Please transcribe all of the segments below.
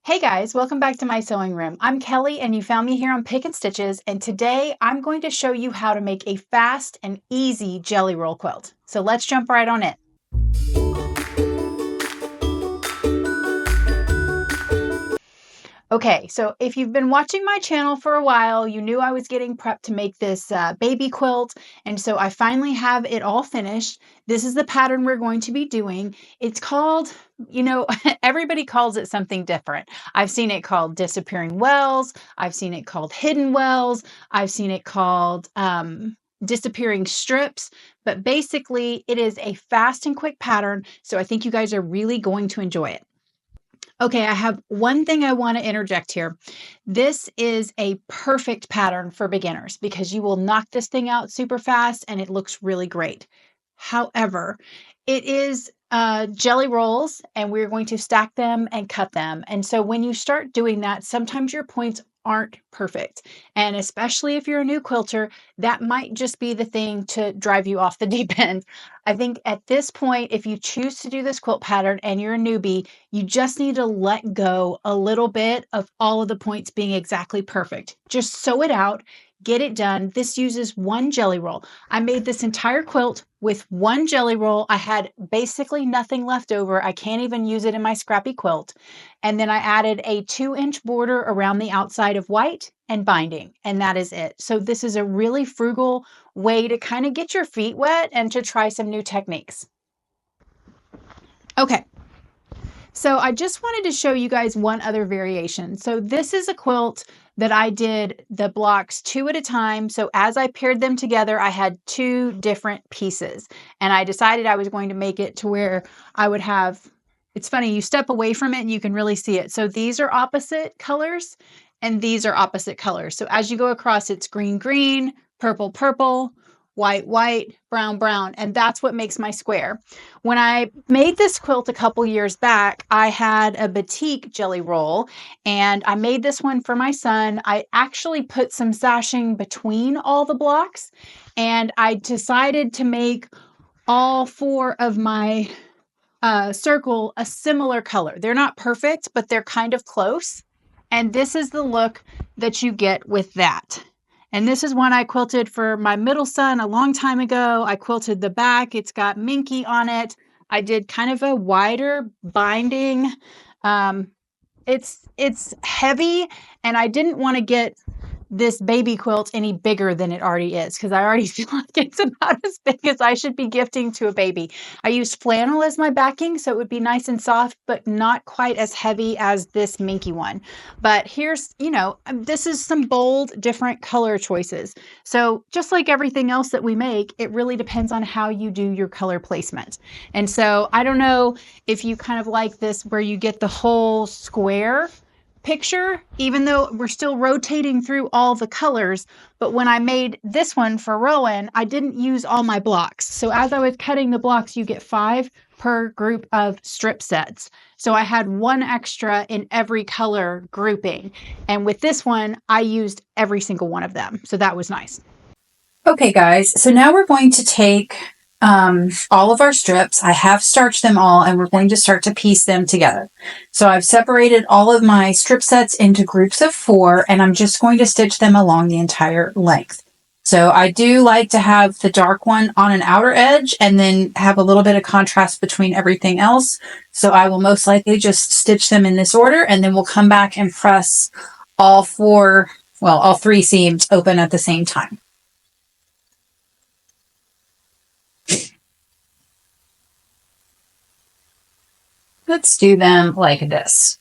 Hey guys, welcome back to my sewing room. I'm Kelly and you found me here on Pick and Stitches, and today I'm going to show you how to make a fast and easy jelly roll quilt. So let's jump right on it. Okay, so if you've been watching my channel for a while, you knew I was getting prepped to make this baby quilt, and so I finally have it all finished. This is the pattern we're going to be doing. It's called, everybody calls it something different. I've seen it called disappearing wells. I've seen it called hidden wells. I've seen it called disappearing strips, but basically it is a fast and quick pattern, so I think you guys are really going to enjoy it. Okay, I have one thing I want to interject here. This is a perfect pattern for beginners because you will knock this thing out super fast and it looks really great. However, it is jelly rolls and we're going to stack them and cut them. And so when you start doing that, sometimes your points aren't perfect. And especially if you're a new quilter, that might just be the thing to drive you off the deep end. I think at this point, if you choose to do this quilt pattern and you're a newbie, you just need to let go a little bit of all of the points being exactly perfect. Just sew it out, get it done. This uses one jelly roll. I made this entire quilt with one jelly roll. I had basically nothing left over. I can't even use it in my scrappy quilt. And then I added a 2-inch border around the outside of white and binding, and that is it. So this is a really frugal way to kind of get your feet wet and to try some new techniques. Okay. So I just wanted to show you guys one other variation. So this is a quilt that I did the blocks 2 at a time. So as I paired them together, I had 2 different pieces. And I decided I was going to make it to where I would have, it's funny, you step away from it and you can really see it. So these are opposite colors and these are opposite colors. So as you go across, it's green, green, purple, purple, white, white, brown, brown, and that's what makes my square. When I made this quilt a couple years back, I had a batik jelly roll, and I made this one for my son. I actually put some sashing between all the blocks, and I decided to make all 4 of my circle a similar color. They're not perfect, but they're kind of close, and this is the look that you get with that. And this is one I quilted for my middle son a long time ago. I quilted the back. It's got minky on it. I did kind of a wider binding. It's heavy, and I didn't want to get this baby quilt any bigger than it already is because I already feel like it's about as big as I should be gifting to a baby. I used flannel as my backing so it would be nice and soft, but not quite as heavy as this minky one. But here's, this is some bold, different color choices. So just like everything else that we make, it really depends on how you do your color placement. And so I don't know if you kind of like this where you get the whole square picture, even though we're still rotating through all the colors. But when I made this one for Rowan, I didn't use all my blocks. So as I was cutting the blocks, you get 5 per group of strip sets. So I had 1 extra in every color grouping. And with this one, I used every single one of them. So that was nice. Okay, guys, so now we're going to take all of our strips. I have starched them all and we're going to start to piece them together. So I've separated all of my strip sets into groups of 4 and I'm just going to stitch them along the entire length. So I do like to have the dark one on an outer edge and then have a little bit of contrast between everything else. So I will most likely just stitch them in this order and then we'll come back and press all 3 seams open at the same time. Let's do them like this.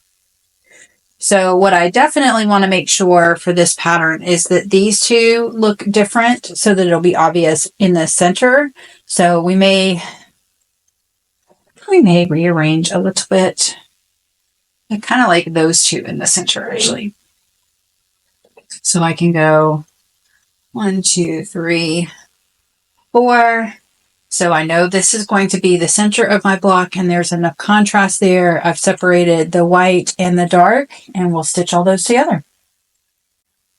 So what I definitely want to make sure for this pattern is that these 2 look different so that it'll be obvious in the center. So we may rearrange a little bit. I kind of like those 2 in the center actually. So I can go 1, 2, 3, 4. So I know this is going to be the center of my block and there's enough contrast there. I've separated the white and the dark and we'll stitch all those together.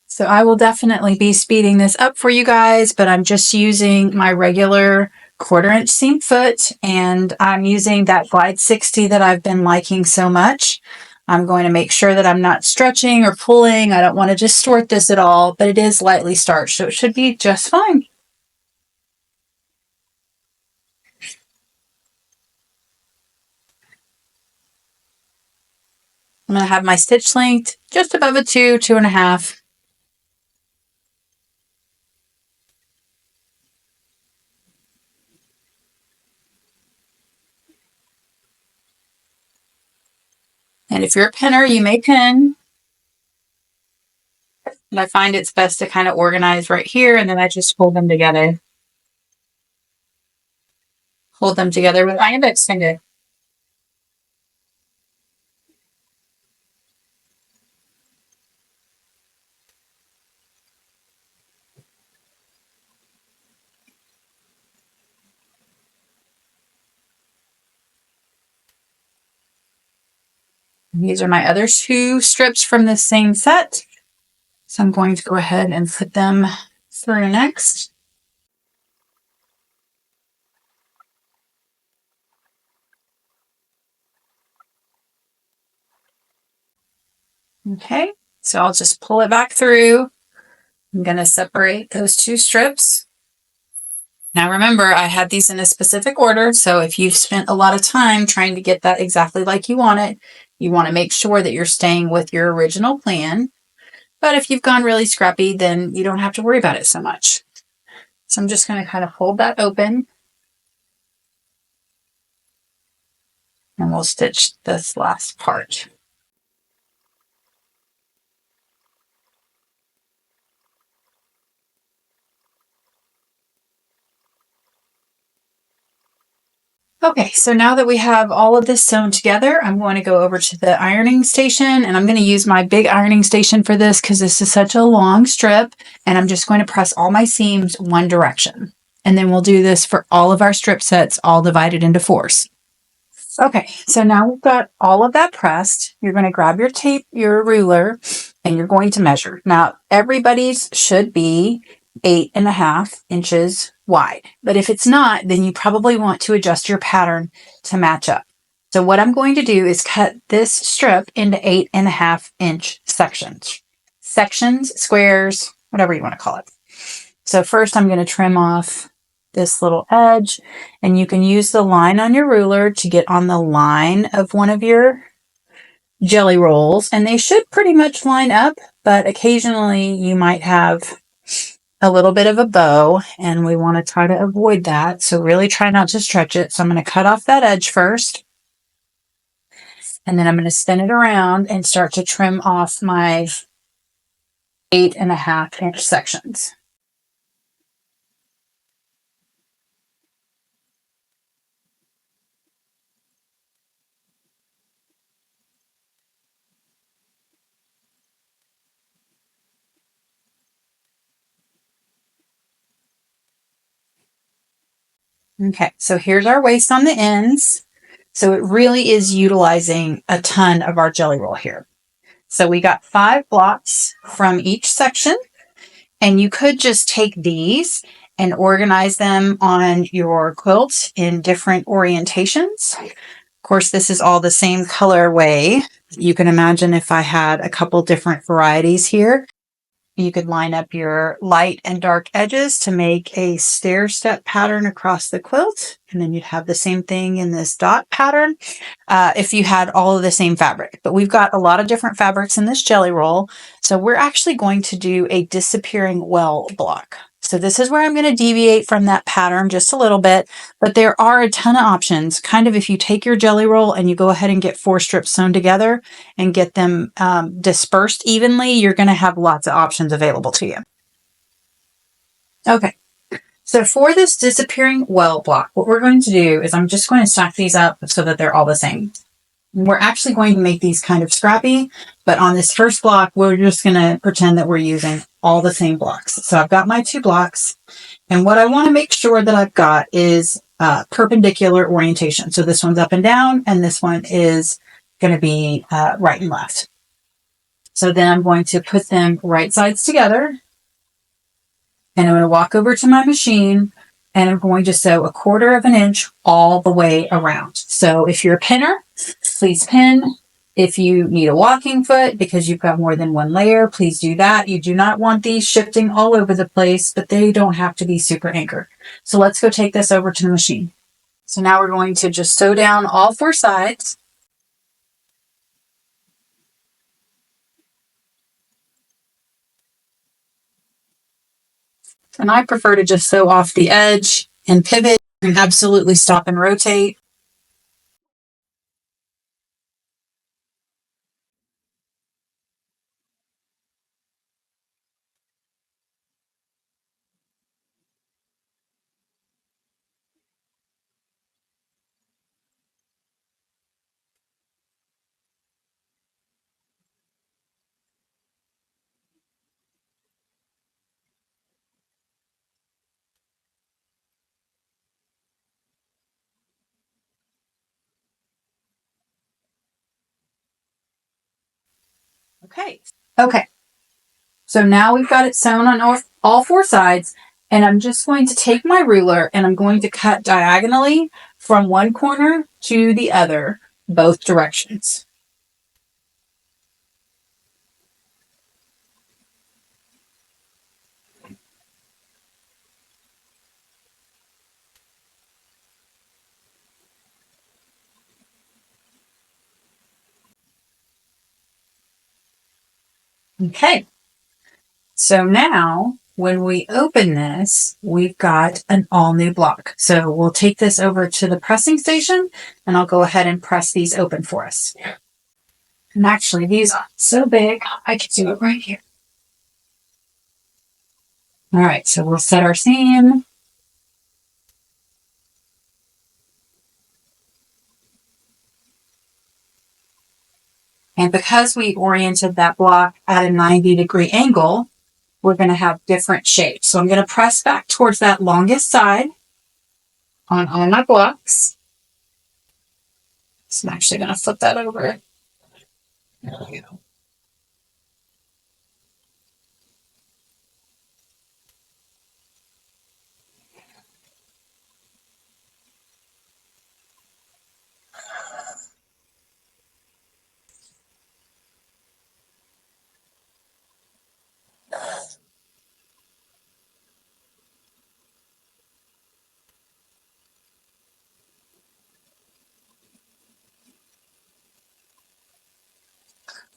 So I will definitely be speeding this up for you guys, but I'm just using my regular 1/4-inch seam foot and I'm using that Glide 60 that I've been liking so much. I'm going to make sure that I'm not stretching or pulling. I don't want to distort this at all, but it is lightly starched, so it should be just fine. I'm going to have my stitch length just above a 2, 2.5. And if you're a pinner, you may pin. But I find it's best to kind of organize right here, and then I just hold them together. Hold them together with my index finger. These are my other 2 strips from the same set. So I'm going to go ahead and put them through next. Okay, so I'll just pull it back through. I'm going to separate those 2 strips. Now remember, I had these in a specific order, so if you've spent a lot of time trying to get that exactly like you want it, you want to make sure that you're staying with your original plan. But if you've gone really scrappy, then you don't have to worry about it so much. So I'm just going to kind of hold that open, and we'll stitch this last part. Okay, so now that we have all of this sewn together, I'm going to go over to the ironing station, and I'm going to use my big ironing station for this because this is such a long strip, and I'm just going to press all my seams one direction. And then we'll do this for all of our strip sets, all divided into 4s. Okay, so now we've got all of that pressed. You're going to grab your tape, your ruler, and you're going to measure. Now, everybody's should be 8.5 inches wide. But if it's not, then you probably want to adjust your pattern to match up. So what I'm going to do is cut this strip into 8.5 inch sections. Sections, squares, whatever you want to call it. So first I'm going to trim off this little edge, and you can use the line on your ruler to get on the line of one of your jelly rolls, and they should pretty much line up, but occasionally you might have a little bit of a bow, and we want to try to avoid that. So really try not to stretch it. So I'm going to cut off that edge first, and then I'm going to spin it around and start to trim off my 8.5 inch sections. Okay, so here's our waist on the ends. So it really is utilizing a ton of our jelly roll here. So we got 5 blocks from each section, and you could just take these and organize them on your quilt in different orientations. Of course, this is all the same colorway. You can imagine if I had a couple different varieties here. You could line up your light and dark edges to make a stair step pattern across the quilt. And then you'd have the same thing in this dot pattern if you had all of the same fabric. But we've got a lot of different fabrics in this jelly roll. So we're actually going to do a disappearing well block. So this is where I'm going to deviate from that pattern just a little bit, but there are a ton of options. Kind of if you take your jelly roll and you go ahead and get 4 strips sewn together and get them dispersed evenly, you're going to have lots of options available to you. Okay, so for this disappearing well block, what we're going to do is I'm just going to stack these up so that they're all the same. We're actually going to make these kind of scrappy, but on this first block, we're just going to pretend that we're using all the same blocks. So I've got my 2 blocks, and what I want to make sure that I've got is perpendicular orientation. So this one's up and down, and this one is going to be right and left. So then I'm going to put them right sides together, and I'm going to walk over to my machine, and I'm going to sew 1/4 inch all the way around. So if you're a pinner, please pin. If you need a walking foot because you've got more than one layer, please do that. You do not want these shifting all over the place, but they don't have to be super anchored. So let's go take this over to the machine. So now we're going to just sew down all 4 sides. And I prefer to just sew off the edge and pivot and absolutely stop and rotate. Okay. So now we've got it sewn on all 4 sides, and I'm just going to take my ruler and I'm going to cut diagonally from one corner to the other, both directions. Okay. So now when we open this, we've got an all new block. So we'll take this over to the pressing station and I'll go ahead and press these open for us. And actually these are so big, I could do it right here. All right, so we'll set our seam. And because we oriented that block at a 90-degree angle, we're going to have different shapes. So I'm going to press back towards that longest side on all my blocks. So I'm actually going to flip that over. There we go.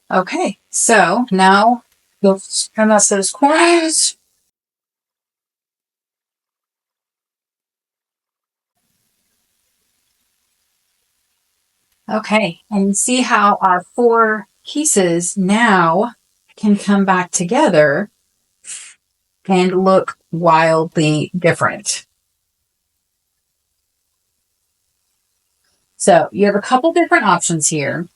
Okay, so now you'll trim us those corners. Okay, and see how our 4 pieces now can come back together and look wildly different. So you have a couple different options here.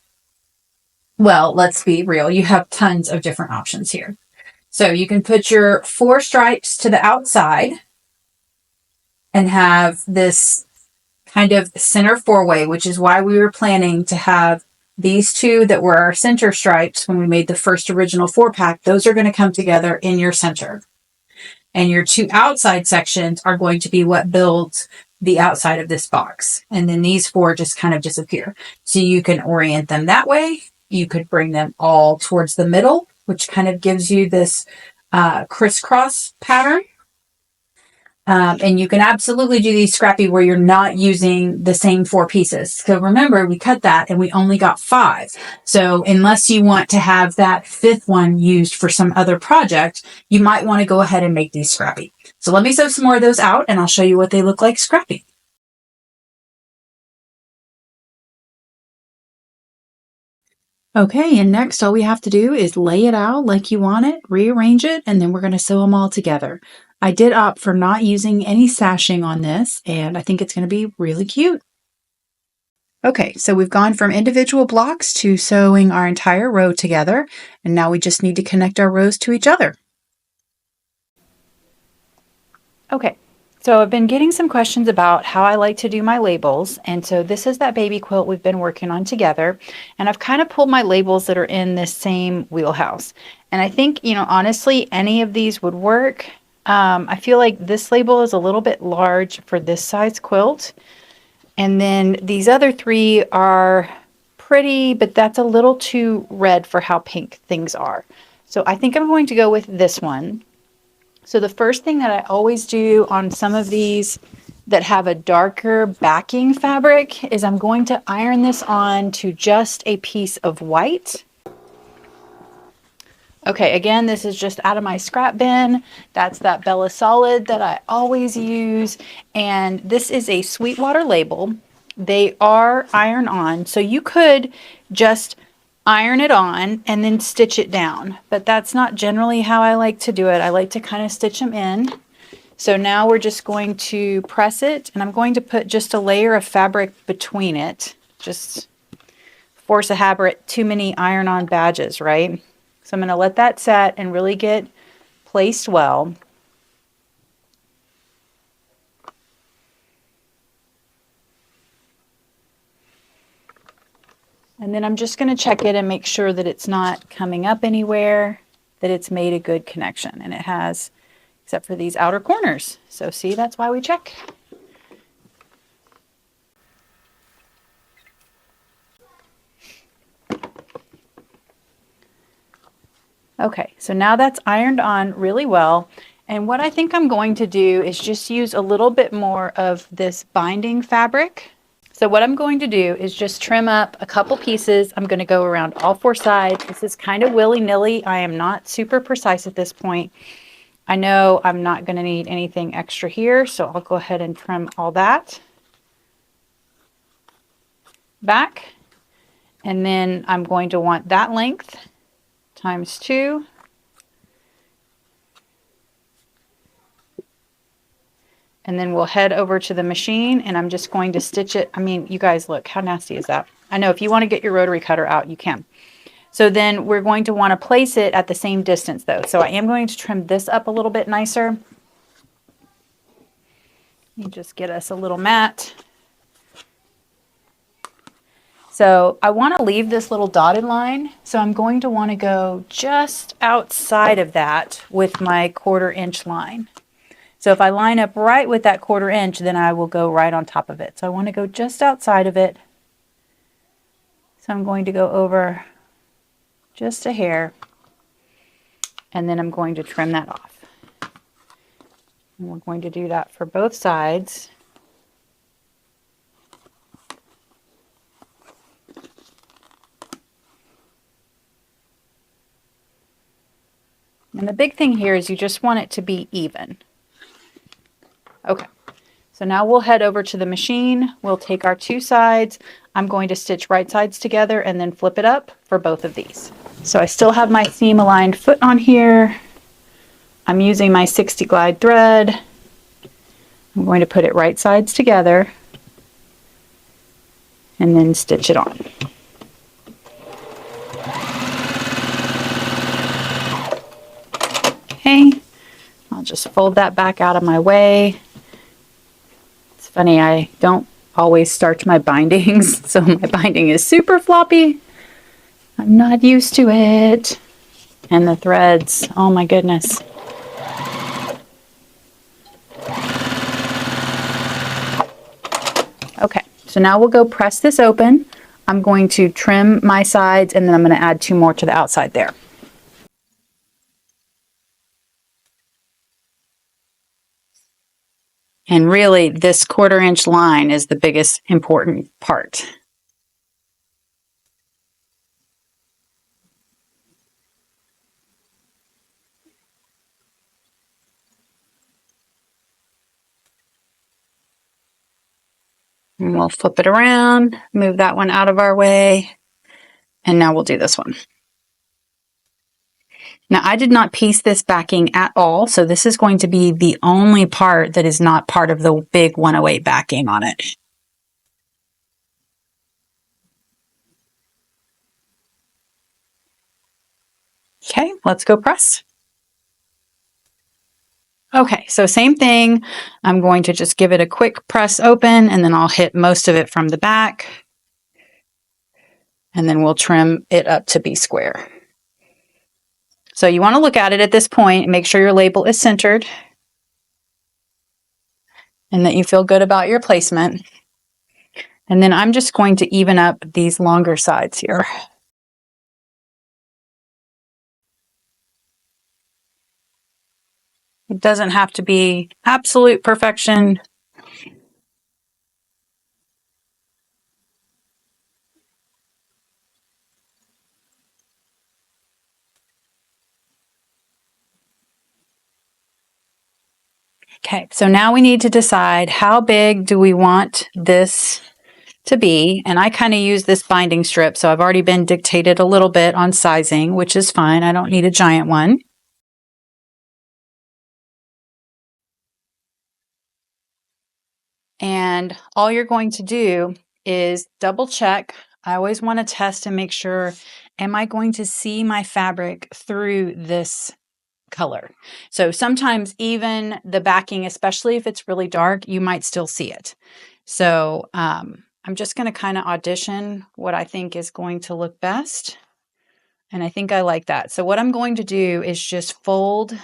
Well, let's be real. You have tons of different options here. So you can put your 4 stripes to the outside and have this kind of center 4-way, which is why we were planning to have these 2 that were our center stripes when we made the first original 4-pack. Those are going to come together in your center. And your 2 outside sections are going to be what builds the outside of this box. And then these 4 just kind of disappear. So you can orient them that way. You could bring them all towards the middle, which kind of gives you this crisscross pattern. And you can absolutely do these scrappy where you're not using the same 4 pieces. So remember, we cut that and we only got 5. So unless you want to have that 5th one used for some other project, you might want to go ahead and make these scrappy. So let me sew some more of those out and I'll show you what they look like scrappy. Okay, and next all we have to do is lay it out like you want it, rearrange it, and then we're going to sew them all together. I did opt for not using any sashing on this, and I think it's going to be really cute. Okay, so we've gone from individual blocks to sewing our entire row together, and now we just need to connect our rows to each other. Okay, so I've been getting some questions about how I like to do my labels, and so this is that baby quilt we've been working on together, and I've kind of pulled my labels that are in this same wheelhouse. And I think, you know, honestly, any of these would work. I feel like this label is a little bit large for this size quilt, and then these other 3 are pretty, but that's a little too red for how pink things are. So I think I'm going to go with this one. So the first thing that I always do on some of these that have a darker backing fabric is I'm going to iron this on to just a piece of white. Okay, again, this is just out of my scrap bin. That's that Bella Solid that I always use. And this is a Sweetwater label. They are iron on, so you could just iron it on and then stitch it down. But that's not generally how I like to do it. I like to kind of stitch them in. So now we're just going to press it, and I'm going to put just a layer of fabric between it. Just force a habit, too many iron-on badges, right? So I'm going to let that set and really get placed well. And then I'm just going to check it and make sure that it's not coming up anywhere, that it's made a good connection. And it has, except for these outer corners. So see, that's why we check. Okay, so now that's ironed on really well. And what I think I'm going to do is just use a little bit more of this binding fabric. So what I'm going to do is just trim up a couple pieces. I'm going to go around all four sides. This is kind of willy-nilly. I am not super precise at this point. I know I'm not going to need anything extra here, so I'll go ahead and trim all that back. And then I'm going to want that length times 2. And then we'll head over to the machine, and I'm just going to stitch it. I mean, you guys, look, how nasty is that? I know if you want to get your rotary cutter out, you can. So then we're going to want to place it at the same distance though. So I am going to trim this up a little bit nicer. Let me just get us a little mat. So I want to leave this little dotted line. So I'm going to want to go just outside of that with my 1/4 inch line. So if I line up right with that 1/4 inch, then I will go right on top of it. So I want to go just outside of it. So I'm going to go over just a hair, and then I'm going to trim that off. And we're going to do that for both sides. And the big thing here is you just want it to be even. Okay, so now we'll head over to the machine. We'll take our 2 sides. I'm going to stitch right sides together and then flip it up for both of these. So I still have my seam aligned foot on here. I'm using my 60 glide thread. I'm going to put it right sides together and then stitch it on. Okay, I'll just fold that back out of my way. It's funny, I don't always starch my bindings, so my binding is super floppy. I'm not used to it. And the threads, oh my goodness. Okay, so now we'll go press this open. I'm going to trim my sides, and then I'm going to add 2 more to the outside there. And really, this 1/4 inch line is the biggest important part. And we'll flip it around, move that one out of our way, and now we'll do this one. Now, I did not piece this backing at all, so this is going to be the only part that is not part of the big 108 backing on it. Okay, let's go press. Okay, so same thing. I'm going to just give it a quick press open, and then I'll hit most of it from the back. And then we'll trim it up to be square. So you want to look at it at this point and make sure your label is centered and that you feel good about your placement. And then I'm just going to even up these longer sides here. It doesn't have to be absolute perfection. Okay, so now we need to decide how big do we want this to be. And I kind of use this binding strip, so I've already been dictated a little bit on sizing, which is fine. I don't need a giant one. And all you're going to do is double check. I always want to test and make sure, am I going to see my fabric through this color? So sometimes even the backing, especially if it's really dark, you might still see it. So I'm just going to kind of audition what I think is going to look best. And I think I like that. So what I'm going to do is just fold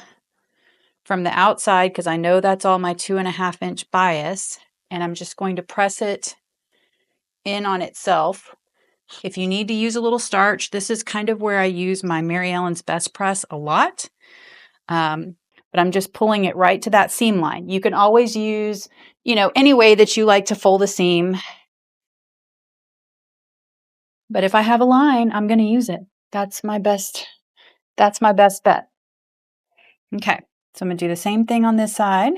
from the outside, because I know that's all my 2.5 inch bias. And I'm just going to press it in on itself. If you need to use a little starch, this is kind of where I use my Mary Ellen's Best Press a lot. But I'm just pulling it right to that seam line. You can always use, any way that you like to fold a seam. But if I have a line, I'm going to use it. That's my best bet. Okay, so I'm going to do the same thing on this side.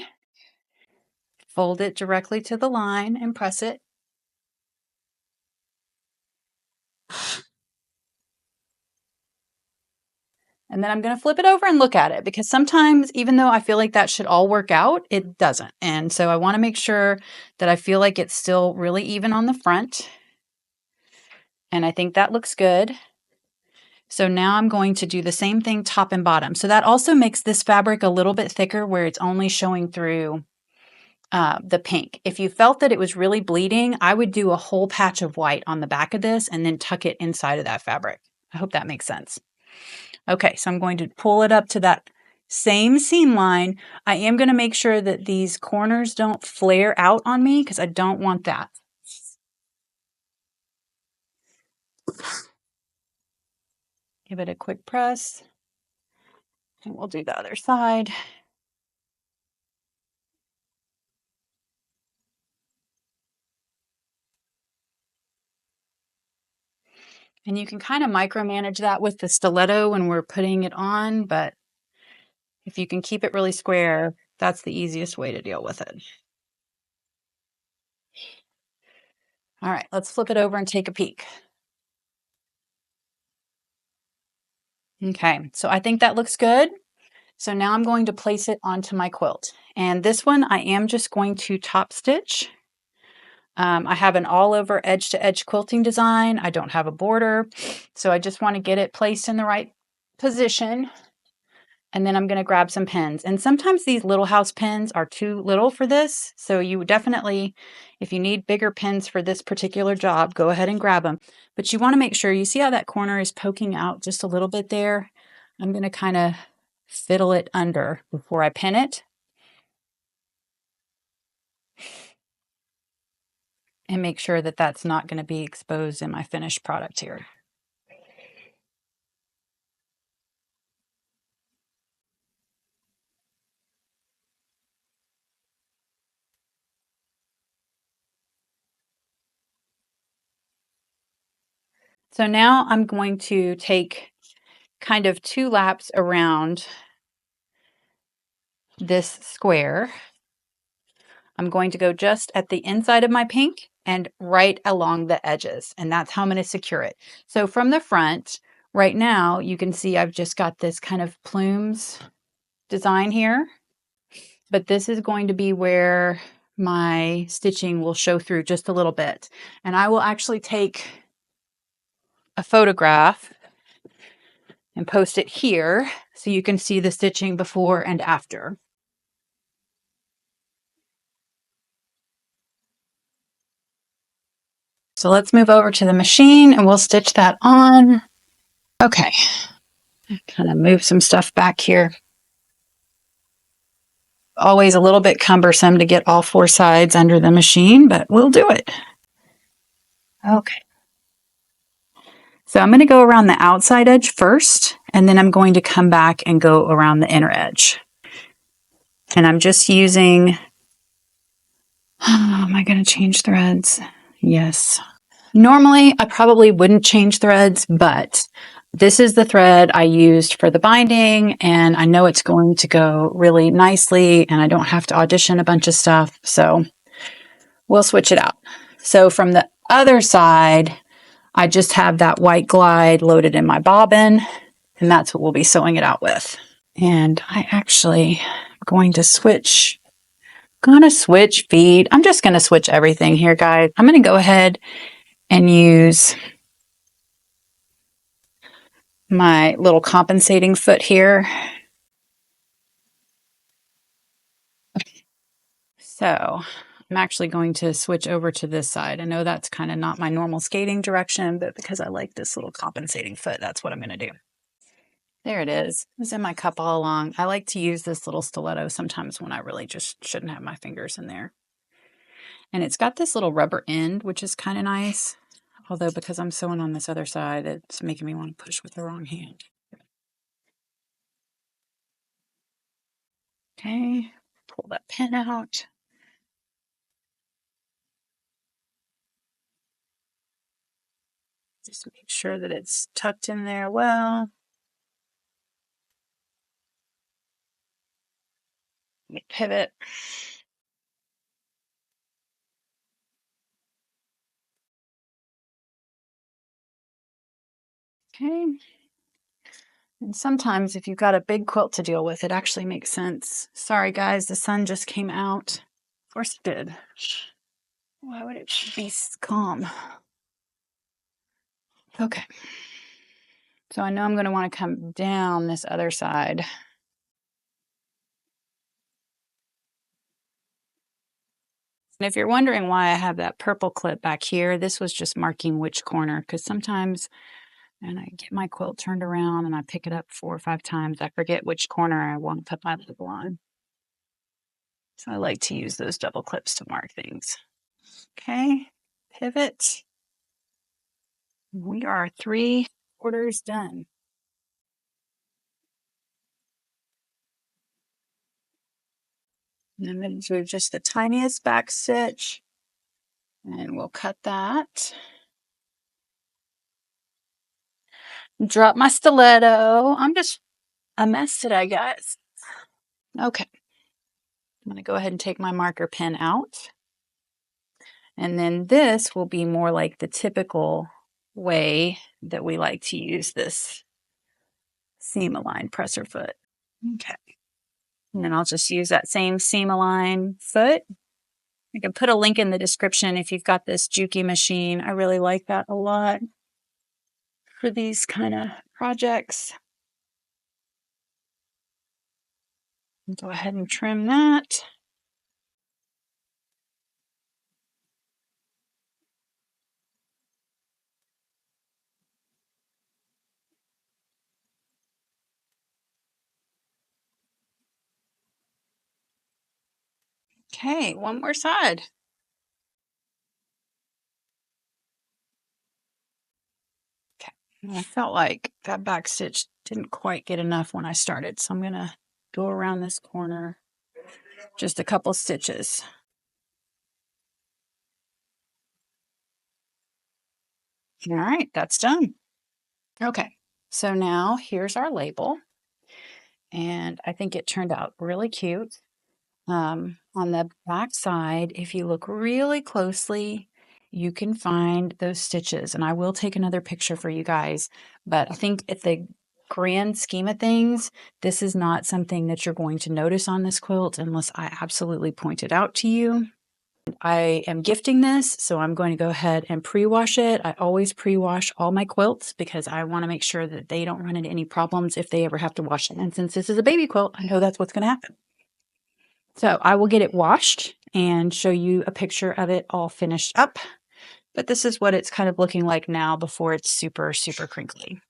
Fold it directly to the line and press it. And then I'm going to flip it over and look at it, because sometimes, even though I feel like that should all work out, it doesn't. And so I want to make sure that I feel like it's still really even on the front. And I think that looks good. So now I'm going to do the same thing top and bottom. So that also makes this fabric a little bit thicker, where it's only showing through the pink. If you felt that it was really bleeding, I would do a whole patch of white on the back of this and then tuck it inside of that fabric. I hope that makes sense. Okay, so I'm going to pull it up to that same seam line. I am going to make sure that these corners don't flare out on me, because I don't want that. Give it a quick press. And we'll do the other side. And you can kind of micromanage that with the stiletto when we're putting it on, but if you can keep it really square, that's the easiest way to deal with it. All right, let's flip it over and take a peek. Okay, so I think that looks good. So now I'm going to place it onto my quilt. And this one I am just going to top stitch. I have an all over edge to edge quilting design. I don't have a border, so I just want to get it placed in the right position. And then I'm going to grab some pins. And sometimes these little house pins are too little for this. So you definitely, if you need bigger pins for this particular job, go ahead and grab them. But you want to make sure, you see how that corner is poking out just a little bit there? I'm going to kind of fiddle it under before I pin it. And make sure that that's not going to be exposed in my finished product here. So now I'm going to take kind of 2 laps around this square. I'm going to go just at the inside of my pink and right along the edges, and that's how I'm going to secure it. So from the front, right now, you can see I've just got this kind of plumes design here, but this is going to be where my stitching will show through just a little bit. And I will actually take a photograph and post it here so you can see the stitching before and after. So let's move over to the machine and we'll stitch that on. Okay, kind of move some stuff back here. Always a little bit cumbersome to get all 4 sides under the machine, but we'll do it. Okay. So I'm going to go around the outside edge first, and then I'm going to come back and go around the inner edge. And I'm just using, oh, am I going to change threads? Yes. Normally, I probably wouldn't change threads, but this is the thread I used for the binding, and I know it's going to go really nicely, and I don't have to audition a bunch of stuff, so we'll switch it out. So from the other side, I just have that white glide loaded in my bobbin, and that's what we'll be sewing it out with. And I actually am going to switch feet. I'm just going to switch everything here, guys. I'm going to go ahead and use my little compensating foot here. So I'm actually going to switch over to this side. I know that's kind of not my normal skating direction, but because I like this little compensating foot, that's what I'm going to do. There it is. It was in my cup all along. I like to use this little stiletto sometimes when I really just shouldn't have my fingers in there. And it's got this little rubber end, which is kind of nice. Although because I'm sewing on this other side, it's making me want to push with the wrong hand. Okay, pull that pin out. Just make sure that it's tucked in there well. Let me pivot. Okay. And sometimes if you've got a big quilt to deal with, it actually makes sense. Sorry guys, the sun just came out. Of course it did. Why would it be calm? Okay. So I know I'm going to want to come down this other side. And if you're wondering why I have that purple clip back here, this was just marking which corner, because sometimes when I get my quilt turned around and I pick it up 4 or 5 times, I forget which corner I want to put my label on. So I like to use those double clips to mark things. Okay, pivot. We are 3/4 done. And I'm going to do just the tiniest back stitch, and we'll cut that. Drop my stiletto. I'm just a mess today, guys. Okay. I'm going to go ahead and take my marker pen out. And then this will be more like the typical way that we like to use this seam align presser foot. Okay. And then I'll just use that same seam align foot. I can put a link in the description if you've got this Juki machine. I really like that a lot for these kind of projects. Go ahead and trim that. Okay, one more side. Okay, I felt like that back stitch didn't quite get enough when I started, so I'm gonna go around this corner just a couple stitches. All right, that's done. Okay, so now here's our label, and I think it turned out really cute. On the back side, if you look really closely, you can find those stitches, and I will take another picture for you guys, but I think at the grand scheme of things, this is not something that you're going to notice on this quilt unless I absolutely point it out to you. I am gifting this, so I'm going to go ahead and pre-wash it. I always pre-wash all my quilts because I want to make sure that they don't run into any problems if they ever have to wash it. And since this is a baby quilt, I know that's what's going to happen. So I will get it washed and show you a picture of it all finished up. But this is what it's kind of looking like now before it's super, super crinkly.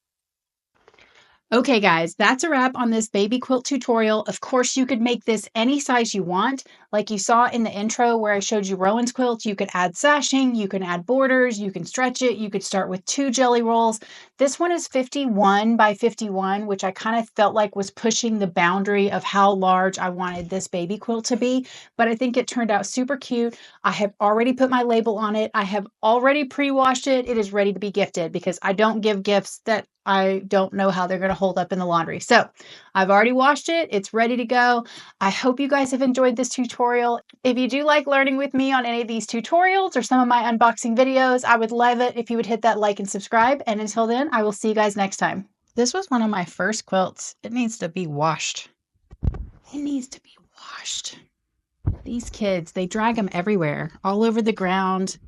Okay, guys, that's a wrap on this baby quilt tutorial. Of course, you could make this any size you want. Like you saw in the intro where I showed you Rowan's quilt, you could add sashing, you can add borders, you can stretch it, you could start with 2 jelly rolls. This one is 51 by 51, which I kind of felt like was pushing the boundary of how large I wanted this baby quilt to be, but I think it turned out super cute. I have already put my label on it. I have already pre-washed it. It is ready to be gifted because I don't give gifts that I don't know how they're going to hold up in the laundry. So I've already washed it. It's ready to go. I hope you guys have enjoyed this tutorial. If you do like learning with me on any of these tutorials or some of my unboxing videos, I would love it if you would hit that like and subscribe. And until then, I will see you guys next time. This was one of my first quilts. It needs to be washed. It needs to be washed. These kids, they drag them everywhere, all over the ground.